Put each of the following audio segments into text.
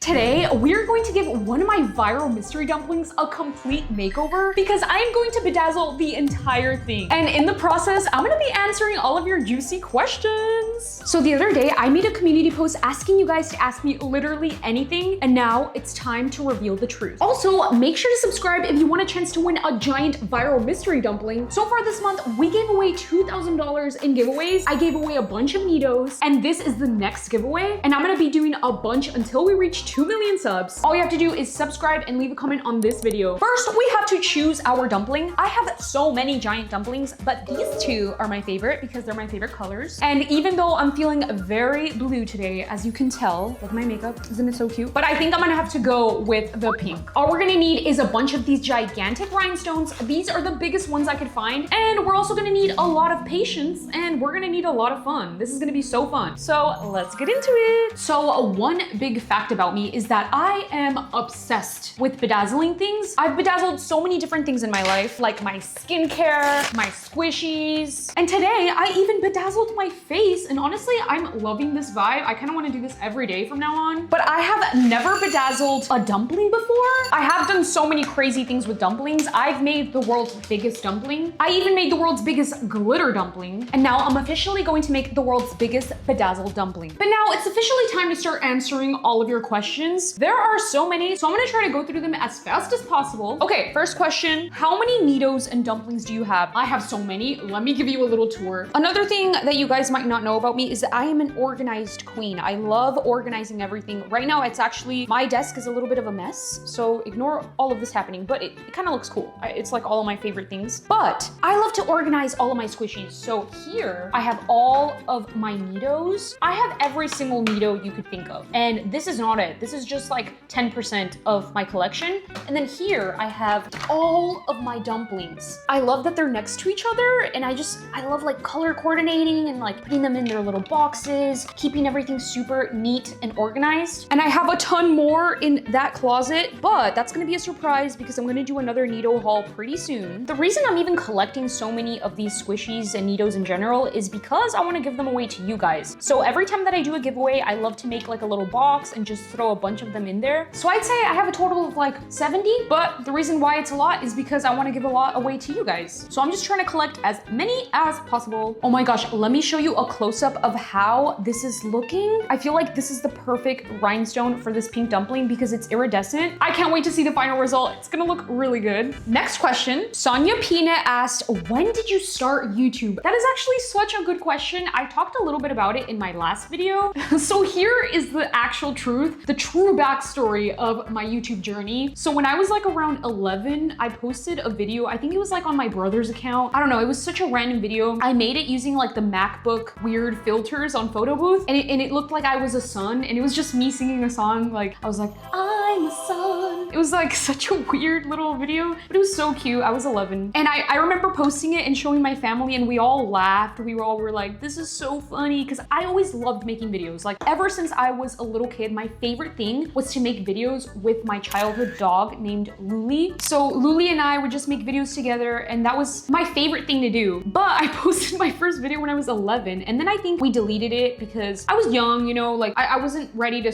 Today, we're going to give one of my viral mystery dumplings a complete makeover because I am going to bedazzle the entire thing. And in the process, I'm gonna be answering all of your juicy questions. So the other day, I made a community post asking you guys to ask me literally anything, and now it's time to reveal the truth. Also, make sure to subscribe if you want a chance to win a giant viral mystery dumpling. So far this month, we gave away $2,000 in giveaways. I gave away a bunch of Neatos, and this is the next giveaway. And I'm gonna be doing a bunch until we reach 2 million subs. All you have to do is subscribe and leave a comment on this video. First, we have to choose our dumpling. I have so many giant dumplings, but these two are my favorite because they're my favorite colors. And even though I'm feeling very blue today, as you can tell, look at my makeup, isn't it so cute? But I think I'm gonna have to go with the pink. All we're gonna need is a bunch of these gigantic rhinestones. These are the biggest ones I could find. And we're also gonna need a lot of patience, and we're gonna need a lot of fun. This is gonna be so fun. So let's get into it. So one big fact about me is that I am obsessed with bedazzling things. I've bedazzled so many different things in my life, like my skincare, my squishies, and today I even bedazzled my face. And honestly, I'm loving this vibe. I kind of want to do this every day from now on. But I have never bedazzled a dumpling before. I have done so many crazy things with dumplings. I've made the world's biggest dumpling. I even made the world's biggest glitter dumpling. And now I'm officially going to make the world's biggest bedazzled dumpling. But now it's officially time to start answering all of your questions. There are so many, so I'm gonna try to go through them as fast as possible. Okay, first question. How many Neatos and dumplings do you have? I have so many. Let me give you a little tour. Another thing that you guys might not know about me is that I am an organized queen. I love organizing everything. Right now, it's actually, my desk is a little bit of a mess, so ignore all of this happening, but it kind of looks cool. It's like all of my favorite things. But I love to organize all of my squishies. So here, I have all of my Neatos. I have every single Neato you could think of. And this is not it. This is just like 10% of my collection. And then here I have all of my dumplings. I love that they're next to each other, and I love like color coordinating and like putting them in their little boxes, keeping everything super neat and organized. And I have a ton more in that closet, but that's gonna be a surprise because I'm gonna do another Neato haul pretty soon. The reason I'm even collecting so many of these squishies and Neatos in general is because I wanna give them away to you guys. So every time that I do a giveaway, I love to make like a little box and just throw a bunch of them in there. So I'd say I have a total of like 70, but the reason why it's a lot is because I want to give a lot away to you guys. So I'm just trying to collect as many as possible. Oh my gosh, let me show you a close-up of how this is looking. I feel like this is the perfect rhinestone for this pink dumpling because it's iridescent. I can't wait to see the final result. It's gonna look really good. Next question. Sonia Pina asked, when did you start YouTube? That is actually such a good question. I talked a little bit about it in my last video. So here is the actual truth, the true backstory of my YouTube journey. So when I was like around 11, I posted a video. I think it was like on my brother's account. I don't know. It was such a random video. I made it using like the MacBook weird filters on Photo Booth, and it looked like I was a sun, and it was just me singing a song. Like I was like, I'm a sun. It was like such a weird little video, but it was so cute. I was 11, and I remember posting it and showing my family, and we all laughed. We all were like, this is so funny, because I always loved making videos. Like ever since I was a little kid, my favorite thing was to make videos with my childhood dog named Luli. So Luli and I would just make videos together, and that was my favorite thing to do. But I posted my first video when I was 11, and then I think we deleted it because I was young, you know, like I wasn't ready to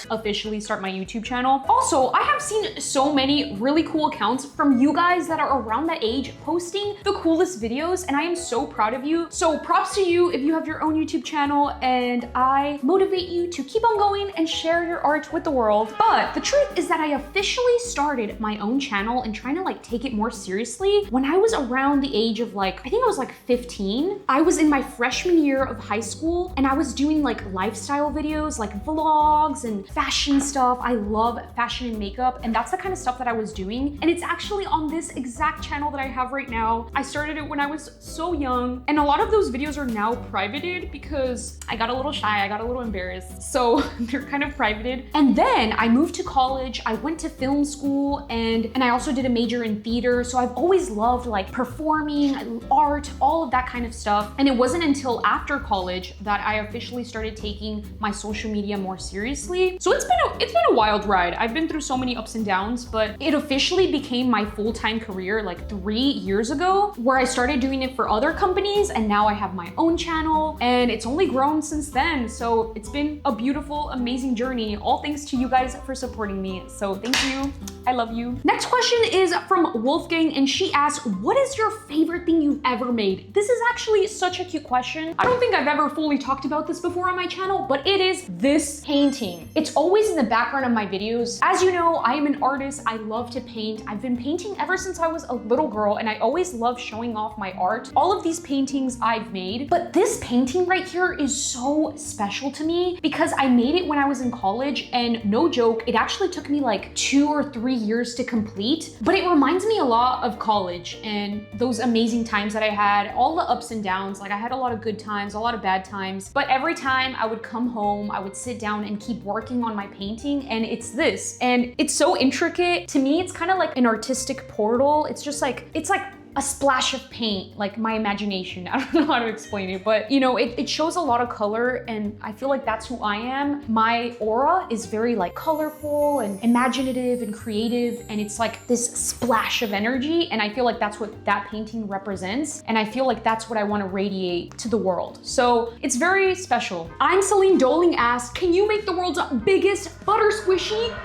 officially start my YouTube channel. Also, I have seen so many really cool accounts from you guys that are around that age posting the coolest videos, and I am so proud of you. So props to you if you have your own YouTube channel, and I motivate you to keep on going and share your art with the world. But the truth is that I officially started my own channel and trying to like take it more seriously when I was around the age of like, I think I was like 15. I was in my freshman year of high school, and I was doing like lifestyle videos, like vlogs and fashion stuff. I love fashion and makeup, and that's the kind of stuff that I was doing. And it's actually on this exact channel that I have right now. I started it when I was so young, and a lot of those videos are now privated because I got a little shy, I got a little embarrassed. So they're kind of privated. And then I moved to college, I went to film school, and I also did a major in theater. So I've always loved like performing, art, all of that kind of stuff. And it wasn't until after college that I officially started taking my social media more seriously. So it's been a wild ride. I've been through so many ups and downs, but it officially became my full-time career like 3 years ago, where I started doing it for other companies, and now I have my own channel, and it's only grown since then. So it's been a beautiful, amazing journey. All thanks to you guys for supporting me. So thank you. I love you. Next question is from Wolfgang, and she asks, what is your favorite thing you've ever made? This is actually such a cute question. I don't think I've ever fully talked about this before on my channel, but it is this painting. It's always in the background of my videos. As you know, I am an artist. I love to paint. I've been painting ever since I was a little girl, and I always love showing off my art. All of these paintings I've made, but this painting right here is so special to me because I made it when I was in college, and no joke, it actually took me like 2 or 3 years to complete, but it reminds me a lot of college and those amazing times that I had, all the ups and downs. Like I had a lot of good times, a lot of bad times, but every time I would come home, I would sit down and keep working on my painting, and it's this. And it's so intricate. To me, it's kind of like an artistic portal. It's just like, it's like a splash of paint, like my imagination. I don't know how to explain it, but you know, it shows a lot of color, and I feel like that's who I am. My aura is very like colorful and imaginative and creative, and it's like this splash of energy, and I feel like that's what that painting represents, and I feel like that's what I want to radiate to the world. So it's very special. I'm Celine Doling asked, can you make the world's biggest butter squishy?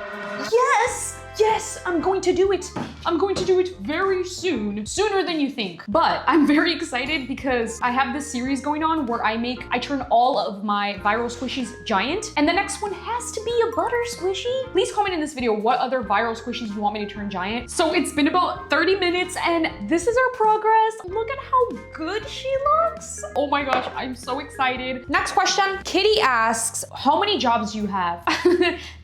Yes! Yes, I'm going to do it. I'm going to do it very soon, sooner than you think. But I'm very excited because I have this series going on where I turn all of my viral squishies giant, and the next one has to be a butter squishy. Please comment in this video what other viral squishies you want me to turn giant. So it's been about 30 minutes and this is our progress. Look at how good she looks. Oh my gosh, I'm so excited. Next question, Kitty asks, how many jobs do you have?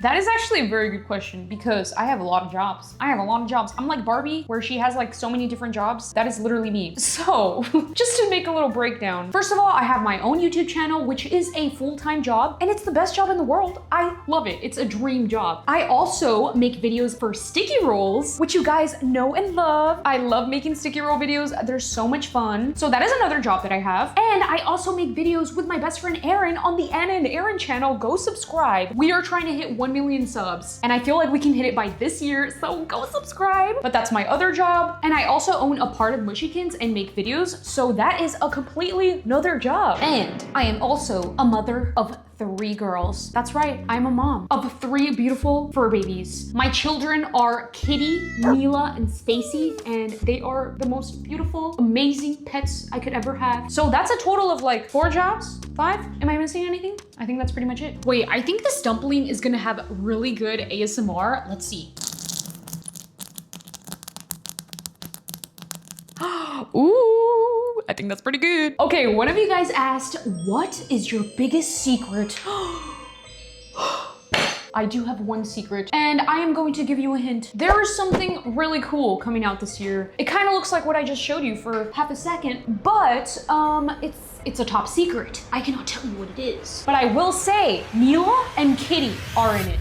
That is actually a very good question because I have a lot of jobs. I'm like Barbie, where she has like so many different jobs. That is literally me. So just to make a little breakdown. First of all, I have my own YouTube channel, which is a full-time job, and it's the best job in the world. I love it. It's a dream job. I also make videos for sticky rolls, which you guys know and love. I love making sticky roll videos. They're so much fun. So that is another job that I have. And I also make videos with my best friend Erin on the Anna and Erin channel. Go subscribe. We are trying to hit 1 million subs, and I feel like we can hit it by this year, so go subscribe. But that's my other job. And I also own a part of Mushikins and make videos, so that is a completely another job. And I am also a mother of 3 girls. That's right, I'm a mom of 3 beautiful fur babies. My children are Kitty, Mila, and Stacy, and they are the most beautiful, amazing pets I could ever have. So that's a total of like 4 jobs, 5? Am I missing anything? I think that's pretty much it. Wait, I think this dumpling is gonna have really good ASMR. Let's see. Ooh, I think that's pretty good. Okay, one of you guys asked, what is your biggest secret? I do have one secret, and I am going to give you a hint. There is something really cool coming out this year. It kind of looks like what I just showed you for half a second, but it's a top secret. I cannot tell you what it is. But I will say, Mila and Kitty are in it.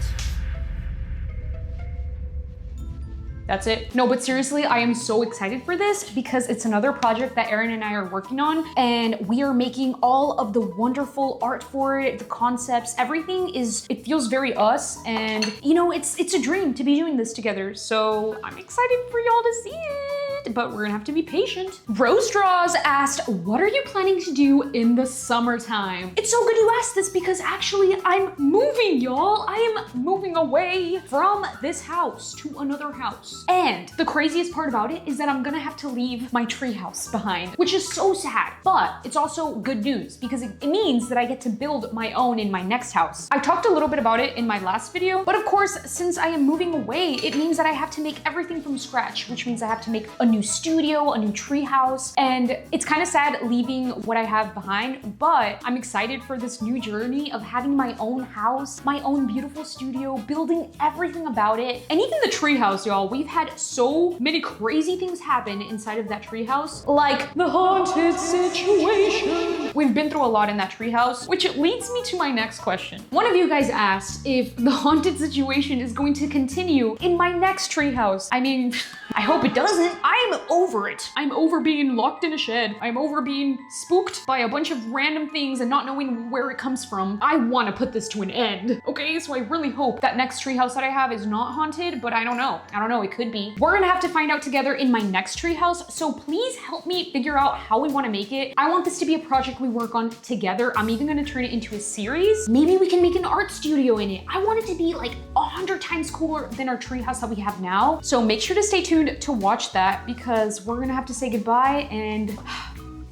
That's it. No, but seriously, I am so excited for this because it's another project that Erin and I are working on, and we are making all of the wonderful art for it, the concepts, everything it feels very us, and you know, it's a dream to be doing this together. So I'm excited for y'all to see it, but we're gonna have to be patient. Rose Draws asked, what are you planning to do in the summertime? It's so good you asked this because actually I'm moving, y'all. I am moving away from this house to another house. And the craziest part about it is that I'm gonna have to leave my treehouse behind, which is so sad, but it's also good news because it means that I get to build my own in my next house. I talked a little bit about it in my last video, but of course, since I am moving away, it means that I have to make everything from scratch, which means I have to make a new studio, a new treehouse, and it's kind of sad leaving what I have behind, but I'm excited for this new journey of having my own house, my own beautiful studio, building everything about it, and even the treehouse, y'all. We've had so many crazy things happen inside of that treehouse, like the haunted situation. We've been through a lot in that treehouse, which leads me to my next question. One of you guys asked if the haunted situation is going to continue in my next treehouse. I mean, I hope it doesn't. I I'm over it. I'm over being locked in a shed. I'm over being spooked by a bunch of random things and not knowing where it comes from. I want to put this to an end. Okay, so I really hope that next treehouse that I have is not haunted, but I don't know. I don't know, it could be. We're gonna have to find out together in my next treehouse, so please help me figure out how we want to make it. I want this to be a project we work on together. I'm even gonna turn it into a series. Maybe we can make an art studio in it. I want it to be like 100 times cooler than our treehouse that we have now. So make sure to stay tuned to watch that because we're gonna have to say goodbye and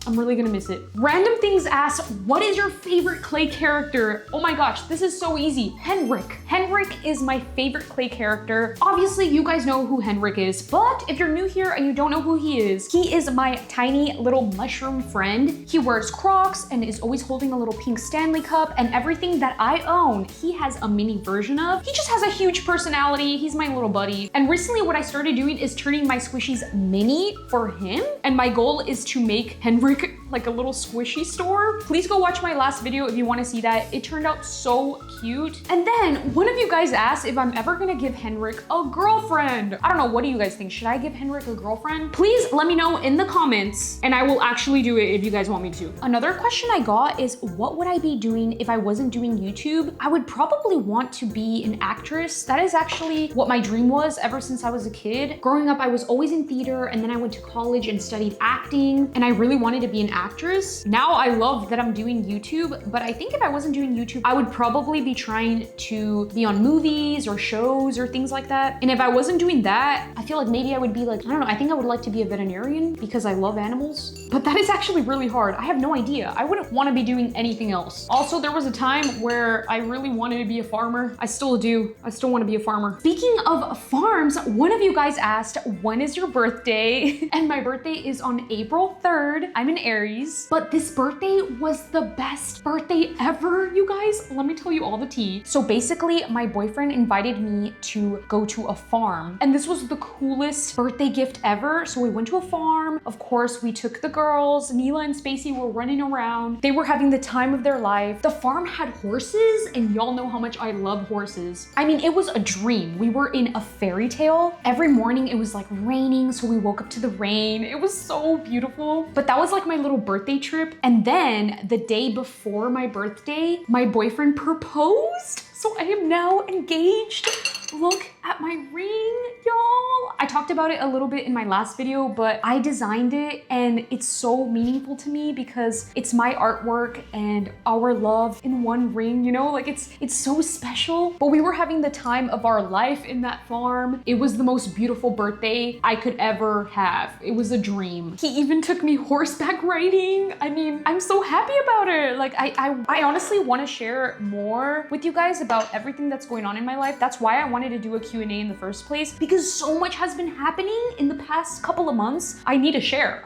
I'm really gonna miss it. Random Things asks, what is your favorite clay character? Oh my gosh, this is so easy. Henrik. Henrik is my favorite clay character. Obviously, you guys know who Henrik is, but if you're new here and you don't know who he is my tiny little mushroom friend. He wears Crocs and is always holding a little pink Stanley cup, and everything that I own, he has a mini version of. He just has a huge personality. He's my little buddy. And recently what I started doing is turning my squishies mini for him. And my goal is to make Henrik like a little squishy store. Please go watch my last video if you want to see that. It turned out so cute. And then one of you guys asked if I'm ever gonna give Henrik a girlfriend. I don't know, what do you guys think? Should I give Henrik a girlfriend? Please let me know in the comments and I will actually do it if you guys want me to. Another question I got is what would I be doing if I wasn't doing YouTube? I would probably want to be an actress. That is actually what my dream was ever since I was a kid. Growing up, I was always in theater and then I went to college and studied acting and I really wanted to be an actress. Now I love that I'm doing YouTube, but I think if I wasn't doing YouTube, I would probably be trying to be on movies or shows or things like that. And if I wasn't doing that, I feel like maybe I would be like, I don't know, I think I would like to be a veterinarian because I love animals, but that is actually really hard. I have no idea. I wouldn't want to be doing anything else. Also, there was a time where I really wanted to be a farmer. I still do. I still want to be a farmer. Speaking of farms, one of you guys asked, when is your birthday? And my birthday is on April 3rd. I'm an Aries, but this birthday was the best birthday ever, you guys. Let me tell you all the tea. So basically, my boyfriend invited me to go to a farm, and this was the coolest birthday gift ever. So we went to a farm. Of course, we took the girls. Neela and Spacey were running around. They were having the time of their life. The farm had horses, and y'all know how much I love horses. I mean, it was a dream. We were in a fairy tale. Every morning it was like raining, so we woke up to the rain. It was so beautiful. But that was like my little birthday trip. And then the day before my birthday, my boyfriend proposed. So I am now engaged. Look at my ring, y'all. I talked about it a little bit in my last video, but I designed it and it's so meaningful to me because it's my artwork and our love in one ring, you know, like it's so special. But we were having the time of our life in that farm. It was the most beautiful birthday I could ever have. It was a dream. He even took me horseback riding. I mean, I'm so happy about it. Like I honestly want to share more with you guys about everything that's going on in my life. That's why I wanted to do a Q&A in the first place, because so much has been happening in the past couple of months. I need to share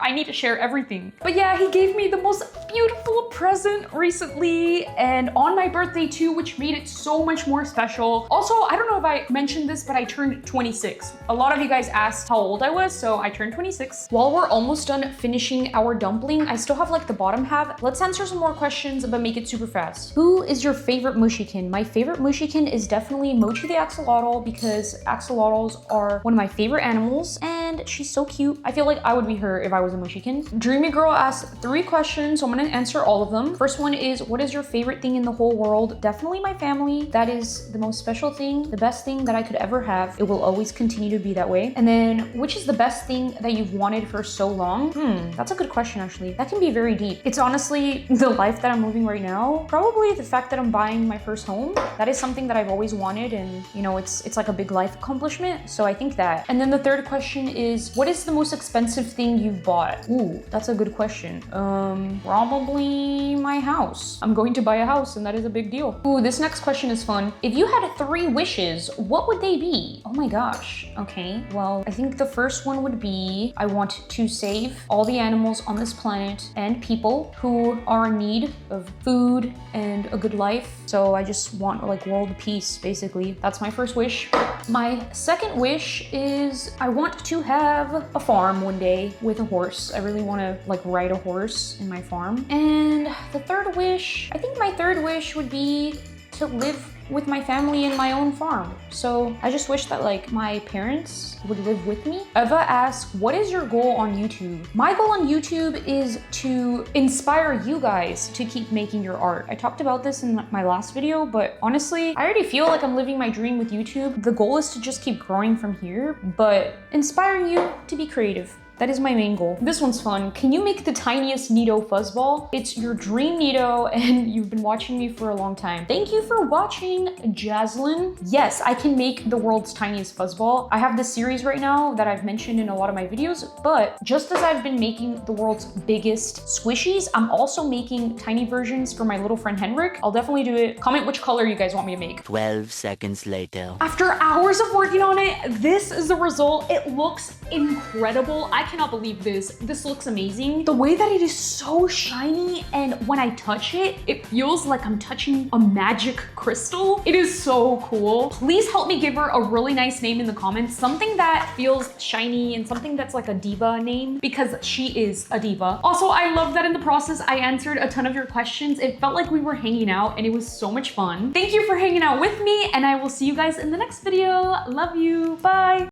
everything. But yeah, he gave me the most beautiful present recently and on my birthday too, which made it so much more special. Also, I don't know if I mentioned this, but I turned 26. A lot of you guys asked how old I was, so I turned 26. While we're almost done finishing our dumpling, I still have like the bottom half. Let's answer some more questions, but make it super fast. Who is your favorite mushikin? My favorite mushikin is definitely Mochi the axolotl, because axolotls are one of my favorite animals and she's so cute. I feel like I would be her if I was a mushikin. Dreamy Girl asked 3 questions, so I'm gonna answer all of them. First one is, what is your favorite thing in the whole world? Definitely my family. That is the most special thing, the best thing that I could ever have. It will always continue to be that way. And then, which is the best thing that you've wanted for so long? That's a good question actually. That can be very deep. It's honestly the life that I'm living right now. Probably the fact that I'm buying my first home. That is something that I've always wanted, and you know, it's like a big life accomplishment. So I think that. And then the third question is, what is the most expensive thing you've bought? Ooh, that's a good question. Probably my house. I'm going to buy a house and that is a big deal. Ooh, this next question is fun. If you had 3 wishes, what would they be? Oh my gosh. Okay, well, I think the first one would be, I want to save all the animals on this planet and people who are in need of food and a good life. So I just want like world peace, basically. That's my first wish. My second wish is I want to have a farm one day with a horse. I really want to like ride a horse in my farm. And the third wish, I think my third wish would be to live with my family in my own farm. So I just wish that like my parents would live with me. Eva asks, what is your goal on YouTube? My goal on YouTube is to inspire you guys to keep making your art. I talked about this in my last video, but honestly, I already feel like I'm living my dream with YouTube. The goal is to just keep growing from here, but inspiring you to be creative. That is my main goal. This one's fun. Can you make the tiniest Neato fuzzball? It's your dream Neato and you've been watching me for a long time. Thank you for watching, Jaslyn. Yes, I can make the world's tiniest fuzzball. I have this series right now that I've mentioned in a lot of my videos, but just as I've been making the world's biggest squishies, I'm also making tiny versions for my little friend Henrik. I'll definitely do it. Comment which color you guys want me to make. 12 seconds later. After hours of working on it, this is the result. It looks incredible. I cannot believe this. This looks amazing. The way that it is so shiny, and when I touch it, it feels like I'm touching a magic crystal. It is so cool. Please help me give her a really nice name in the comments. Something that feels shiny and something that's like a diva name, because she is a diva. Also, I love that in the process, I answered a ton of your questions. It felt like we were hanging out and it was so much fun. Thank you for hanging out with me, and I will see you guys in the next video. Love you. Bye.